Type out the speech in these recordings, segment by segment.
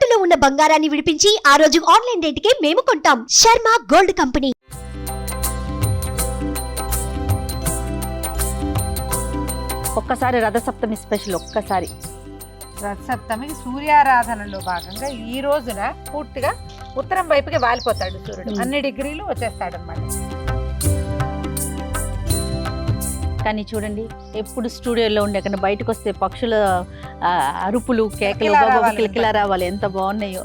తాకట్టులో ఉన్న బంగారాన్ని విడిపించి ఆ రోజు ఆన్లైన్ రేటుకే మేము కొంటాం. Sharma gold company. ఒక్కసారి రథసప్తమి స్పెషల్. ఒక్కసారి రథసప్తమికి సూర్యారాధనలో భాగంగా ఈ రోజున పూర్తిగా ఉత్తరం వైపుకి వాలిపోతాడు సూర్యుడు. అన్ని డిగ్రీలు వచ్చేస్తాడు అన్నమాట. కానీ చూడండి, ఎప్పుడు స్టూడియోలో ఉండే కన్నా బయటకు వస్తే పక్షుల అరుపులు, కేకలు, కిలకిలా రావాలి, ఎంత బాగున్నాయో.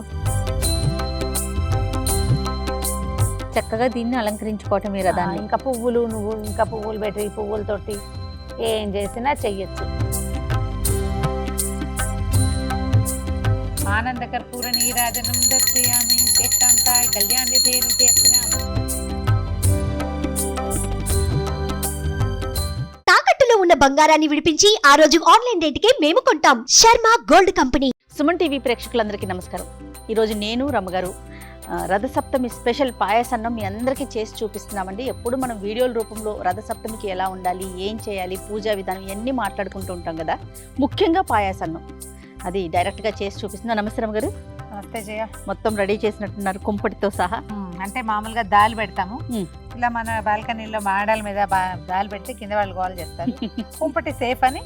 చక్కగా దీన్ని అలంకరించుకోవటం ఈ రథాన్ని. ఇంకా పువ్వులు పెట్టి పువ్వులతోటి ఏం చేసినా చెయ్యొచ్చు. ఆనంద కర్పూర నీరాజనం దర్శయామి ఏకాంతాయ కళ్యాణి దేవి చేస్తున్నాము. తాకట్టులో ఉన్న బంగారాన్ని విడిపించి ఆ రోజు ఆన్లైన్ రేటుకే మేము కొంటాం. Sharma gold company. Suman TV ప్రేక్షకులందరికీ నమస్కారం. ఈరోజు నేను రమ్మగారు రథసప్తమి స్పెషల్ పాయసన్నం మీ అందరికీ చేసి చూపిస్తున్నామండి. ఎప్పుడు మనం వీడియోల రూపంలో రథసప్తమికి ఎలా ఉండాలి, ఏం చేయాలి, పూజా విధానం ఇవన్నీ మాట్లాడుకుంటూ ఉంటాం కదా. ముఖ్యంగా పాయసన్నం అది డైరెక్ట్గా చేసి చూపిస్తున్నాం. నమస్తే రమ్మగారు. నమస్తే జయ. మొత్తం రెడీ చేసినట్టున్నారు కుంపటితో సహా. అంటే మామూలుగా దాల్ పెడతాము, ఇలా మన బాల్కనీలో మాడాల మీద దాల్ పెడితే కింద వాళ్ళు గోల్ చేస్తారు. కుంపటి సేఫ్ అని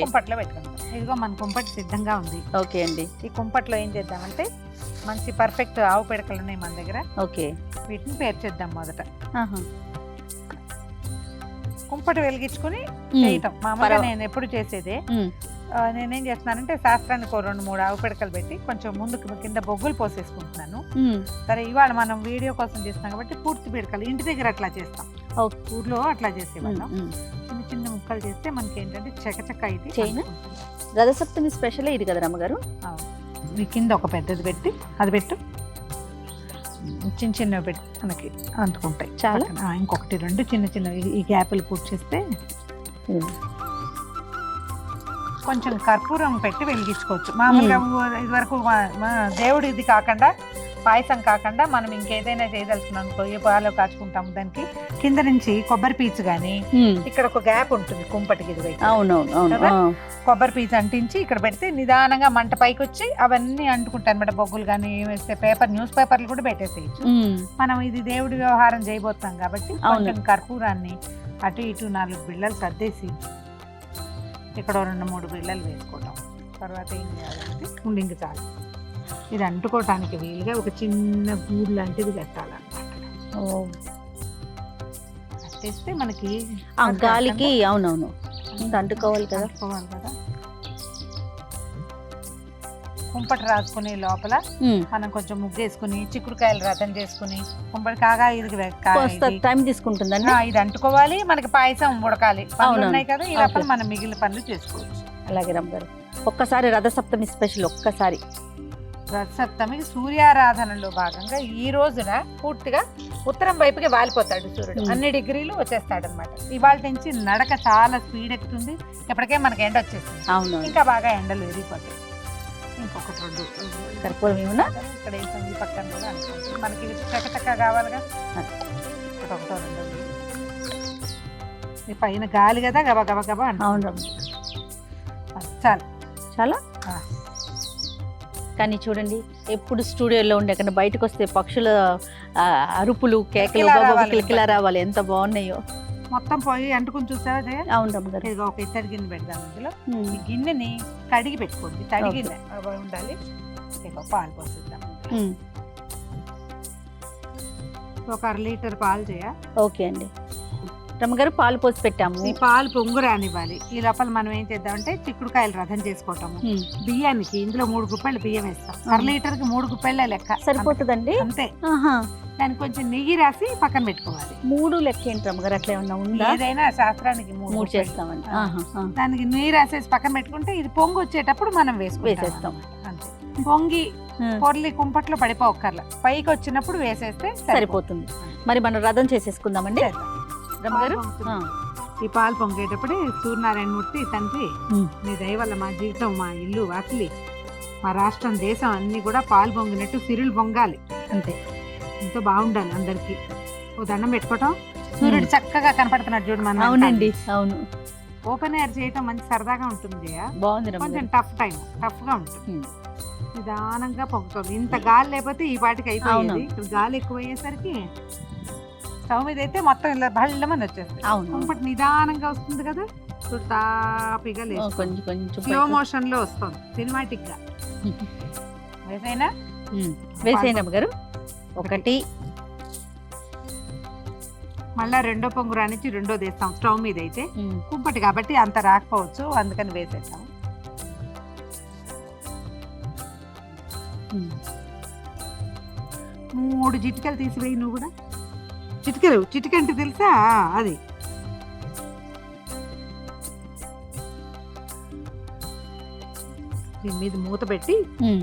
కుంపట్లో పెట్టుకుంటాం. ఇదిగో మన కుంపటి సిద్ధంగా ఉంది. ఓకే అండి. ఈ కుంపట్లో ఏం చేద్దామంటే మంచి పర్ఫెక్ట్ ఆవు పిడకలు ఉన్నాయి మన దగ్గర. ఓకే, వీటిని పేర్చేద్దాం. మొదట కుంపటి వెలిగించుకుని చేయటం మామూలుగా నేను ఎప్పుడు చేసేదే. నేనేం చేస్తున్నానంటే శాస్త్రానికి 2-3 ఆవు పిడకలు పెట్టి కొంచెం ముందుకు కింద బొగ్గులు పోసేసుకుంటున్నాను. సరే, ఇవాళ మనం వీడియో కోసం చేస్తాం కాబట్టి పూర్తి పిడకలు ఇంటి దగ్గర అట్లా చేస్తాం. ఊర్లో అట్లా చేసేవాళ్ళం. చిన్న చిన్న ముక్కలు చేస్తే మనకి ఏంటంటే చకచక ఇది. రథసప్తమి స్పెషల్ ఇది కదా రమ్మగారు. ఈ కింద ఒక పెద్దది పెట్టి అది పెట్టు, చిన్న చిన్నవి పెట్టి మనకి అంటుకుంటాయి. చాలా ఇంకొకటి 2 చిన్న చిన్నవి ఈ గ్యాపులు పూర్తి చేస్తే కొంచెం కర్పూరం పెట్టి వెలిగించుకోవచ్చు. మామూలుగా ఇది వరకు దేవుడి ఇది కాకుండా, పాయసం కాకుండా మనం ఇంకేదైనా చేయదలుచుకున్నాం అనుకో, ఏ పాలో కాచుకుంటాము, దానికి కింద నుంచి కొబ్బరి పీచు గానీ ఇక్కడ ఒక గ్యాప్ ఉంటుంది కుంపటికి ఇది వైపు. అవునవును. కొబ్బరి పీచు అంటించి ఇక్కడ పెడితే నిదానంగా మంట పైకి వచ్చి అవన్నీ అంటుకుంటాయి అనమాట. బొగ్గులు కానీ వేస్తే న్యూస్ పేపర్లు కూడా పెట్టేసేయచ్చు. మనం ఇది దేవుడి వ్యవహారం చేయబోతాం కాబట్టి కొంచెం కర్పూరాన్ని అటు ఇటు 4 బిళ్ళలు సర్దేసి ఇక్కడ 2-3 బిళ్ళలు వేసుకోవటం. తర్వాత ఏం చేయాలంటే ఉండింగి చాలు. ఇది అంటుకోవటానికి వీలుగా ఒక చిన్న గూడు లాంటిది కట్టాలన్నమాట. కట్టేస్తే మనకి గాలికి అవునవును అంటుకోవాలి కదా. కుంపటి రాసుకుని లోపల మనం కొంచెం ముగ్గేసుకుని చిక్కుడుకాయలు రథం చేసుకుని కుంపటి కాగా ఇది టైం తీసుకుంటుందండి. ఇది అంటుకోవాలి, మనకి పాయసం ఉడకాలి. ఉన్నాయి కదా, ఈ లోపల మనం మిగిలిన పనులు చేసుకోవచ్చు. అలాగే రమ్మగారు. ఒక్కసారి రథసప్తమి స్పెషల్. ఒక్కసారి రథసప్తమికి సూర్యారాధనలో భాగంగా ఈ రోజున పూర్తిగా ఉత్తరం వైపుకి వాలిపోతాడు సూర్యుడు. అన్ని డిగ్రీలు వచ్చేస్తాడు అనమాట. ఇవాళ నుంచి నడక చాలా స్పీడ్ ఎక్కుతుంది. ఎప్పటికే మనకి ఎండ వచ్చేస్తుంది. అవును, ఇంకా బాగా ఎండలు ఎదిగిపోతాయి. ఇంకొకటి 2 కర్పూరం ఏమన్నా ఇక్కడ వేసాం. ఈ పక్కన కూడా అనుకుంటుంది మనకి చక్కచక్క కావాలిగా. ఇక్కడ 1-2 ఈ పైన గాలి కదా, గబా గబా గబా అంటే. అవును, చాలు. చాలా. కానీ చూడండి, ఎప్పుడు స్టూడియోలో ఉండే కన్నా బయటకు వస్తే పక్షుల అరుపులు, కేకలు, కిలకిలా రావాలి, ఎంత బాగున్నాయో. మొత్తం పోయి అంటుకుని చూసావా? అవును రమ్మగారు. ఒక ఇత్తడి గిన్నె పెడదాం. ఇందులో ఈ గిన్నెని కడిగి పెట్టుకోండి. తడిగి ఉండాలి. పాలు పోసిద్దాం. ఒక 1/2 లీటర్ పాలు చేయ. ఓకే అండి. రమ్మగారు పాలు పోసి పెట్టాము. ఈ పాలు పొంగు రానివ్వాలి. ఈ లోపల మనం ఏం చేద్దామంటే చిక్కుడుకాయలు రథం చేసుకోవటము. బియ్యానికి ఇందులో 3 గుప్పెళ్ళు బియ్యం వేస్తాం. 1/2 లీటర్కి 3 గుప్పెళ్ళ లెక్క సరిపోతుందండి. అంతే. దానికి కొంచెం నెయ్యి రాసి పక్కన పెట్టుకోవాలి. 3 లెక్క ఏంటి రమ్మగారు? అట్లా ఏమన్నా ఉందా? ఏదైనా శాస్త్రానికి 3 చేస్తామండి. దానికి నెయ్యి రాసేసి పక్కన పెట్టుకుంటే ఇది పొంగు వచ్చేటప్పుడు మనం వేసేస్తాం. అంతే. పొంగి పొర్లి కుంపట్లో పడిపోక్కర్లా, పైకి వచ్చినప్పుడు వేసేస్తే సరిపోతుంది. మరి మనం రథం చేసేసుకుందామండి. ఈ పాలు పొంగేటప్పుడు సూర్యనారాయణ మూర్తి తండ్రి, నీ దయ వల్ల మా జీవితం, మా ఇల్లు వాకిలి, మా రాష్ట్రం, దేశం అన్ని కూడా పాలు పొంగినట్టు సిరులు పొంగాలి. అంతే. ఎంతో బాగుండాలి అందరికి. ఓ దండం పెట్టుకోవటం. సూర్యుడు చక్కగా కనపడుతున్నాడు చూడు మన. అవునండి, అవును. ఓపెన్ ఎయిర్ చేయటం మంచి సరదాగా ఉంటుంది. బాగుంది. కొంచెం టఫ్ గా ఉంటుంది. నిదానంగా పొంగుతుంది. ఇంత గాలి లేకపోతే ఈ పాటికి అయిపోయింది. ఇప్పుడు గాలి ఎక్కువ అయ్యేసరికి స్టవ్ మీద అయితే మొత్తం ఇలా బళ్ళమని వచ్చేస్తుంది. కుంపటి నిదానంగా వస్తుంది కదా, తాపిగా లేదు, కొంచెం కొంచెం స్లో మోషన్ లో వస్తుంది, సినిమాటిక్ గా. వేసైనా వేసేయండి అమ్మగారు. ఒకటి, మళ్ళా రెండో పొంగు రానిచ్చి రెండోది వేస్తాం. స్టవ్ మీద అయితే కుంపటి కాబట్టి అంత రాకపోవచ్చు, అందుకని వేసేస్తాం. 3 చిటికలు తీసివేయి. నువ్వు కూడా చిటికెలు, చిటికంటే తెలుసా అది. దీని మీద మూత పెట్టి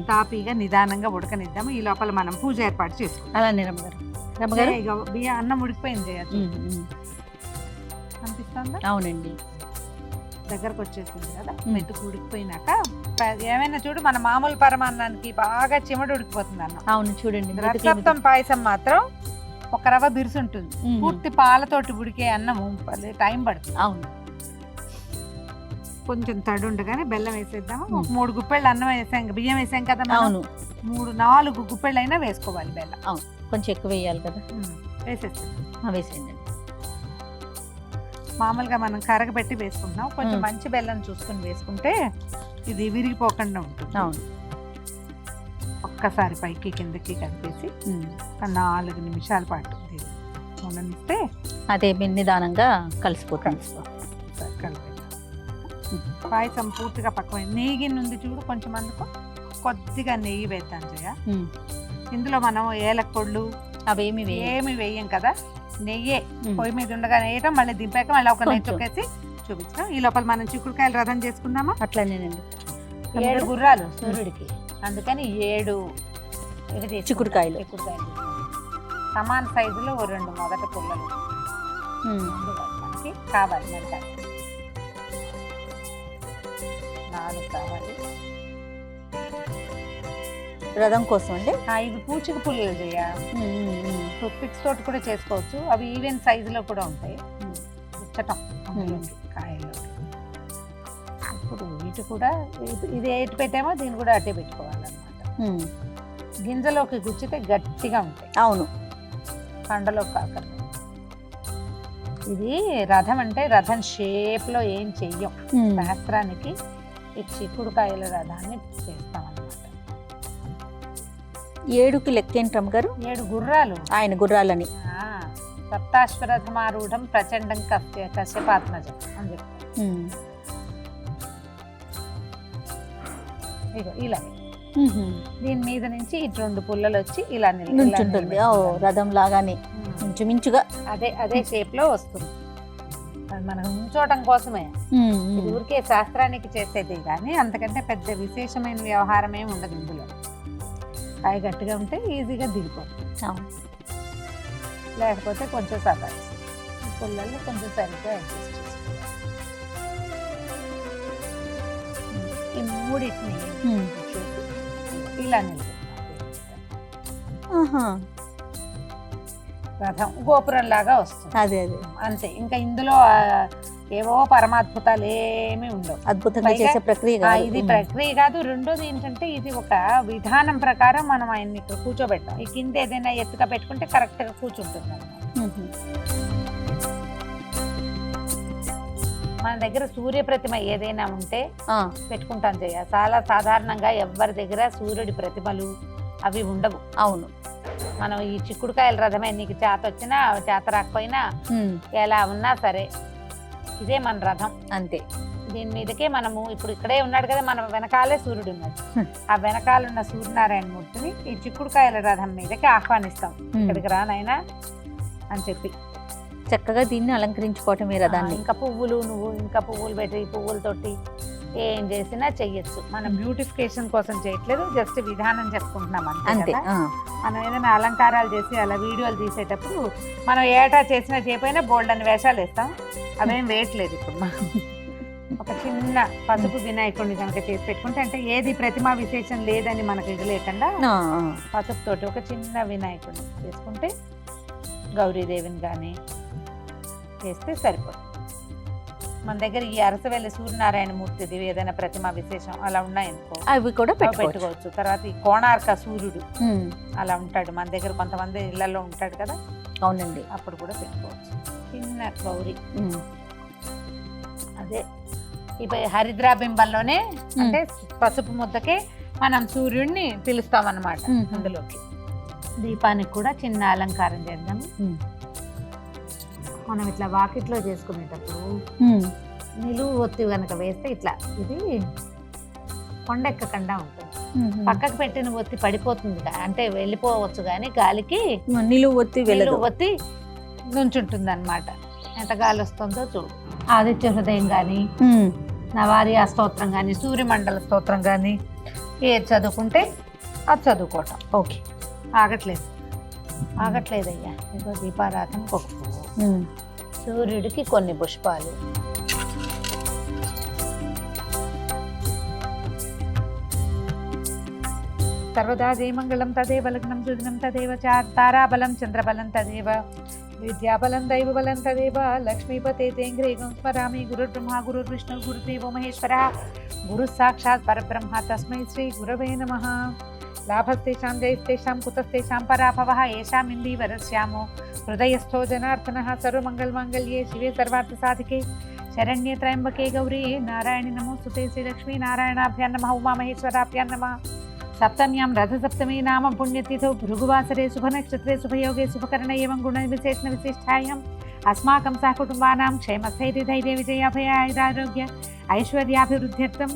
తాపీగా నిదానంగా ఉడకనిద్దాము. ఈ లోపల మనం పూజ ఏర్పాటు చేసుకుంటాం. అలానే రమ్మగారు. బియ్యం అన్నం ఉడికిపోయింది చేయొచ్చు అనిపిస్తుందా? అవునండి, దగ్గరకు వచ్చేసింది కదా. మెతుకు ఉడికిపోయినాక ఏమైనా చూడు, మన మామూలు పరమాన్నానికి బాగా చిమడు ఉడికిపోతుంది అన్నం. అవును చూడండి. రసప్తం పాయసం మాత్రం ఒక రవ్వ బిరుసు ఉంటుంది. పూర్తి పాలతోటి ఉడికే అన్నము టైం పడుతుంది. అవును, కొంచెం తడి ఉండగానే బెల్లం వేసేద్దాము. 3 గుప్పెళ్ళు అన్నం వేసాం, బియ్యం వేసాం కదా. అవును, 3-4 గుప్పెళ్ళు అయినా వేసుకోవాలి బెల్లం. అవును, కొంచెం ఎక్కువ వేయాలి కదా. వేసేస్తాం. వేసేయండి. మామూలుగా మనం కరగబెట్టి వేసుకుంటున్నాం. కొంచెం మంచి బెల్లం చూసుకుని వేసుకుంటే ఇది విరిగిపోకుండా ఉంటుంది. అవును, ఒక్కసారి పైకి కిందకి కలిపేసి 4 నిమిషాల పాటు ఉండనిస్తే అదే నిదానంగా కలిసిపోతుంది. పాయసం పూర్తిగా పక్కమైంది. నెయ్యి నుండి చూడు, కొంచెం అందుకు కొద్దిగా నెయ్యి వేద్దాం జయ. ఇందులో మనం ఏలకొళ్ళు అవేమి వేయం కదా, నెయ్యే పొయ్యి మీద ఉండగా వేయటం, మళ్ళీ దింపాక మళ్ళీ ఒక నెయ్యి తొక్కేసి చూపించాం. ఈ లోపల మనం చిక్కుడుకాయలు రథం చేసుకుందామా? అట్లనేనండి. 7 గుర్రాలు సూర్యుడికి, అందుకని 7 చిక్కుడుకాయలు సమాన సైజులో 2 మొదటి పుల్లలు మనకి కావాలి. మరి 4 కావాలి రథం కోసం అండి. ఇవి పూచిక పుల్లలు చేయ, పిక్స్ తోటి కూడా చేసుకోవచ్చు. అవి ఈవెన్ సైజులో కూడా ఉంటాయి. ఉచ్చటం కాయలు. ఇప్పుడు ఇటు కూడా ఇది ఎటు పెట్టామో దీన్ని కూడా అట్టే పెట్టుకోవాలన్నమాట. గింజలోకి గుచ్చితే గట్టిగా ఉంటాయి. అవును, కండలో కాకర. ఇది రథం అంటే రథం షేప్ లో ఏం చెయ్యం. శాస్త్రానికి ఈ చిక్కుడుకాయల రథాన్ని చేస్తాం అన్నమాట. 7కి లెక్కేంటమ్మ గారు? 7 గుర్రాలు, ఆయన గుర్రాలని. సప్తాశ్వరథమారూఢం ప్రచండం కశ్యపాత్మజం అని చెప్పి ఇగో ఇలా. దీని మీద నుంచి ఇటు 2 పుల్లలు వచ్చి ఇలా నిల్చుంటుంది. రథం లాగానే ఇంచుమించుగా అదే షేప్ లో వస్తుంది. మనం ఉంచోటం కోసమే, ఊరికే శాస్త్రానికి చేసేది కానీ అంతకంటే పెద్ద విశేషమైన వ్యవహారం ఏమి ఉండదు ఇందులో. కాయ గట్టిగా ఉంటే ఈజీగా దిగిపోతుంది. లేకపోతే కొంచెం సతాయిస్తుంది. పుల్లలు కొంచెం సరిగ్గా అడ్జస్ట్ చేసుకోవాలి. ఈ 3 ఇలా రథం గోపురం లాగా వస్తుంది. అదే అంతే. ఇంకా ఇందులో ఏవో పరమాద్భుతాలు ఏమీ ఉండవు. అద్భుతంగా చేసే ప్రక్రియ ఇది ప్రక్రియ కాదు. రెండోది ఏంటంటే ఇది ఒక విధానం ప్రకారం మనం ఆయన్ని ఇక్కడ కూర్చోబెట్టాం. ఈ కింద ఏదైనా ఎత్తుగా పెట్టుకుంటే కరెక్ట్ గా కూర్చుంటుంది అన్నమాట. మన దగ్గర సూర్య ప్రతిమ ఏదైనా ఉంటే పెట్టుకుంటాం చేయ. చాలా సాధారణంగా ఎవరి దగ్గర సూర్యుడి ప్రతిమలు అవి ఉండవు. అవును, మనం ఈ చిక్కుడుకాయల రథమే నీకు చేత వచ్చినా చేత రాకపోయినా ఎలా ఉన్నా సరే ఇదే మన రథం అంతే. దీని మీదకే మనము ఇప్పుడు ఇక్కడే ఉన్నాడు కదా, మన వెనకాలే సూర్యుడు ఉన్నాడు. ఆ వెనకాలన్న సూర్యనారాయణ మూర్తిని ఈ చిక్కుడుకాయల రథం మీదకి ఆహ్వానిస్తాం. ఇక్కడికి రానైనా అని చెప్పి చక్కగా దీన్ని అలంకరించుకోవటమే రథాన్ని. ఇంకా పువ్వులు పెట్టి పువ్వులతోటి ఏం చేసినా చెయ్యొచ్చు. మనం బ్యూటిఫికేషన్ కోసం చేయట్లేదు, జస్ట్ విధానం చెప్పుకుంటున్నాం అంతే. మనం ఏదైనా అలంకారాలు చేసి అలా వీడియోలు తీసేటప్పుడు మనం ఏటా చేసినా చేయకపోయినా బోల్డ్ అని వేషాలు వేస్తాం. అవేం వేయట్లేదు ఇప్పుడు. మనం ఒక చిన్న పసుపు వినాయకుడిని కనుక చేసి పెట్టుకుంటే, అంటే ఏది ప్రతిమా విశేషం లేదని మనకు ఇది లేకుండా పసుపు తోటి ఒక చిన్న వినాయకుడిని చేసుకుంటే, గౌరీదేవిని కానీ చేస్తే సరిపోతుంది. మన దగ్గర ఈ అరసవెల్లి సూర్యనారాయణ మూర్తిది ఏదైనా ప్రతిమ విశేషం అలా ఉన్నాయనుకో అవి కూడా అవి పెట్టుకోవచ్చు. తర్వాత ఈ కోణార్క సూర్యుడు అలా ఉంటాడు మన దగ్గర, కొంతమంది ఇళ్లలో ఉంటాడు కదా. అవునండి. అప్పుడు కూడా పెట్టుకోవచ్చు. చిన్న గౌరీ అదే ఇప్పుడు హరిద్రాబింబంలోనే అంటే పసుపు ముద్దకే మనం సూర్యుడిని పిలుస్తాం అన్నమాట. అందులోకి దీపానికి కూడా చిన్న అలంకారం చేద్దాం. మనం ఇట్లా వాకిట్లో చేసుకునేటప్పుడు నిలువు ఒత్తి కనుక వేస్తే ఇట్లా ఇది కొండెక్కకుండా ఉంటుంది. పక్కకు పెట్టిన ఒత్తి పడిపోతుంది, అంటే వెళ్ళిపోవచ్చు కానీ గాలికి నిలువు ఒత్తి నుంచుంటుంది అనమాట. ఎంత గాలి వస్తుందో చూడు. ఆదిత్య హృదయం కానీ, నవారి స్తోత్రం కానీ, సూర్యమండల స్తోత్రం కానీ ఏది చదువుకుంటే అది చదువుకోవటం. ఓకే. ఆగట్లేదయ్యా. ఏదో దీపారాధన సూర్యుడికి కొన్ని పుష్పాలు. సర్వదా జయమంగళం తదేవ లగ్నం సుదినం తదేవ తారాబలం చంద్రబలం తదేవ విద్యాబలం దైవబలం తదేవ లక్ష్మీపతే తేంగ్రేగం స్మరామి గురుర్బ్రహ్మ గురుర్విష్ణు గురుదేవో మహేశ్వర గురు సాక్షాత్ పరబ్రహ్మ తస్మై శ్రీ గురవే నమః. లాభస్తేషాం జయస్తేషాం కుతస్తేషాం పరాభవః ఏషాం ఇందీవరస్యామో హృదయస్థో జనార్దనః. సర్వమంగళమాంగళ్యే శివే సర్వార్థసాధికే శరణ్యే త్రయంబకే గౌరీ నారాయణి నమోస్తుతే. శ్రీలక్ష్మీ నారాయణాభ్యాం నమః. ఉమామహేశ్వరాభ్యాం నమః. సప్తమ్యాం రథసప్తమి నామ పుణ్యతిథౌ భృగువాసరే శుభనక్షత్రే శుభయోగే శుభకరణ ఏవం గుణ విశేషణ విశిష్టాయాం అస్మాకం సహకుటుంబానాం క్షేమస్థైర్యధైర్య విజయాభయాయురారోగ్య ఐశ్వర్యాభివృద్ధ్యర్థం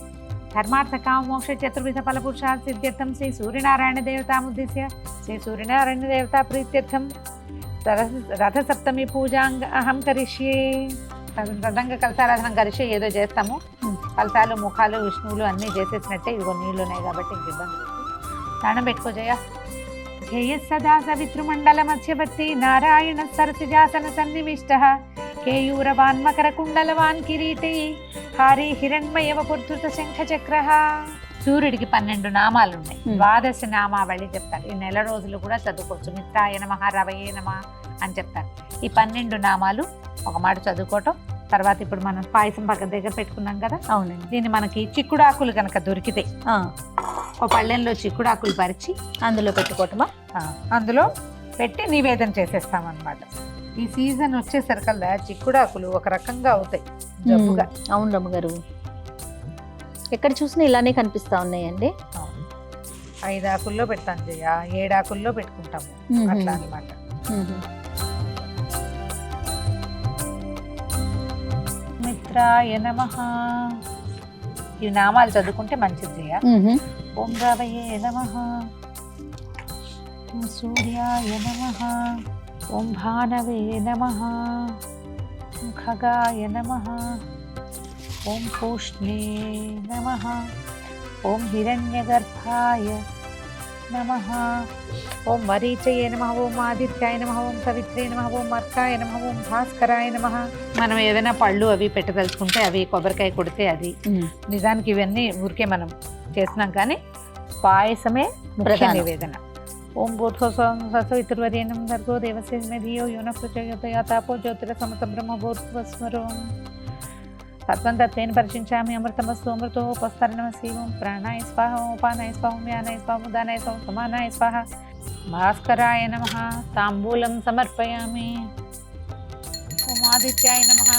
ధర్మార్థకామోక్ష చతుర్విధ ఫలపురుషార్థ సిద్ధ్యర్థం శ్రీ సూర్యనారాయణ దేవతాముద్దిశ్య శ్రీ సూర్యనారాయణ దేవతా ప్రీత్యర్థం రథసప్తమి పూజాంగ అహం కరిష్యే. రథంగ కలశారాధన కరిష్యే ఏదో చేస్తాము. కలశాలు ముఖాలు విష్ణువులు అన్నీ చేసేసినట్టే. ఇదిగో నీళ్ళు ఉన్నాయి కాబట్టి ఇంక ఇబ్బంది లేదు. స్నానం పెట్టుకో జయ. జయ సదా సవితృమండల మధ్యవర్తి నారాయణ సరసిజాసన సన్నివిష్ట కేయూరవాన్ మకర కుండలవాన్ కిరీటి హారి హిరణ్మయవ పుర్ధృత శంఖ చక్ర. సూర్యుడికి 12 నామాలు ఉన్నాయి. ద్వాదశ నామావళి చెప్తారు. ఈ నెల రోజులు కూడా చదువుకోవచ్చు. మిత్రాయ నమః, రవయే నమః అని చెప్తారు. ఈ 12 నామాలు ఒక మాట చదువుకోవటం. తర్వాత ఇప్పుడు మనం పాయసం పక్కన దగ్గర పెట్టుకున్నాం కదా. అవునండి. దీన్ని మనకి చిక్కుడాకులు కనుక దొరికితే ఒక పళ్ళెంలో చిక్కుడాకులు పరిచి అందులో పెట్టుకోవటమా? అందులో పెట్టి నివేదన చేసేస్తాం అన్నమాట. ఈ సీజన్ వచ్చేసరికల్లా చిక్కుడాకులు ఒక రకంగా అవుతాయి జబ్బుగా. అవును రమ్మగారు, ఎక్కడ చూసినా ఇలానే కనిపిస్తా ఉన్నాయండి. 5 ఆకుల్లో పెడతాం జయ, 7 ఆకుల్లో పెట్టుకుంటాము అట్లా అన్నమాట. మిత్రాయ నమః. ఈ నామాలు చదువుకుంటే మంచిది జయ. ఓం రవయే నమః, ఓం సూర్యాయ నమః, ఓం భానవే నమః, ఓం ఖగాయ నమః, ఓం పూష్ణే నమః, ఓం హిరణ్యగర్భాయ నమః, ఓం మరీచయే నమః, ఓం ఆదిత్యాయ నమః, ఓం సవిత్రే నమః, ఓం అర్కాయ నమః, ఓం భాస్కరాయ నమః. మనం ఏదైనా పళ్ళు అవి పెట్టదలుచుకుంటే అవి కొబ్బరికాయ కొడితే అది. నిజానికి ఇవన్నీ ఊరికే మనం చేస్తున్నాం కానీ పాయసమే ముఖ్య నివేదన. ఓం భూర్భువస్సువర్యేణం భర్గో దేవస్య ధియో యో నః ప్రచోదయాత్ తాపో జ్యోతిరసమత బ్రహ్మ భూర్భువస్వరం తత్వం తత్వేన పరిచించామి అమృతమస్తు అమృతోపస్తరణమసి. ఓం ప్రాణాయ స్వాహ, ఓం ఉపానాయ స్వాహ, ఓం వ్యానాయ స్వాహ, ఓం ఉదానాయ స్వాహ, సమానాయ స్వాహ. భాస్కరాయ నమః. తాంబూలం సమర్పయామి. ఓం ఆదిత్యాయ నమః.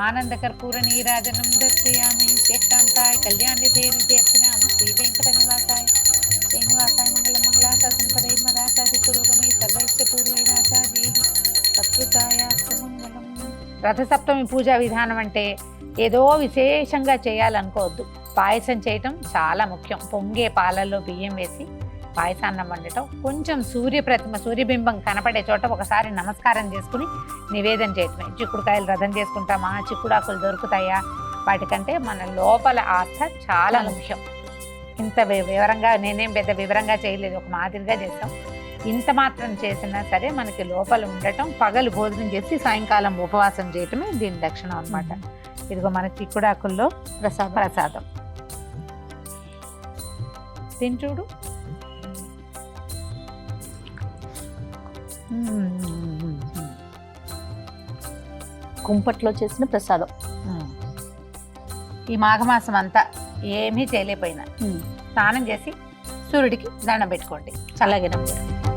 ఆనందకర్పూర నీరాజనం దర్శయామి. శ్రేష్టాంతాయ కళ్యాణితే నిత్యర్చనామ శ్రీ వెంకట నివాసాయ శ్రీనివాసాయ మంగళం మంగళాశాసన పదై మదాశాది పురోగమై సర్వైశ్చ పూర్వైనాచార్యై సత్కృతాయ సుమంగళం. రథసప్తమి పూజా విధానం అంటే ఏదో విశేషంగా చేయాలనుకోవద్దు. పాయసం చేయటం చాలా ముఖ్యం. పొంగే పాలల్లో బియ్యం వేసి పాయసాన్నం వండటం, కొంచెం సూర్యబింబం కనపడే చోట ఒకసారి నమస్కారం చేసుకుని నివేదన చేయటమే. చిక్కుడుకాయలు రథం చేసుకుంటామా, చిక్కుడాకులు దొరుకుతాయా, వాటికంటే మన లోపల ఆస్థ చాలా ముఖ్యం. ఇంత వివరంగా నేనేం పెద్ద వివరంగా చేయలేదు, ఒక మాదిరిగా చేస్తాం. ఇంత మాత్రం చేసినా సరే మనకి లోపల ఉండటం, పగలు భోజనం చేసి సాయంకాలం ఉపవాసం చేయటమే దీని లక్షణం అన్నమాట. ఇదిగో మన చిక్కుడాకుల్లో ప్రసాదం తిని చూడు. కుంపట్లో చేసిన ప్రసాదం. ఈ మాఘమాసం అంతా ఏమీ చేయలేకపోయినా స్నానం చేసి సూర్యుడికి దండం పెట్టుకోండి. అలాగే నమ్మగారు.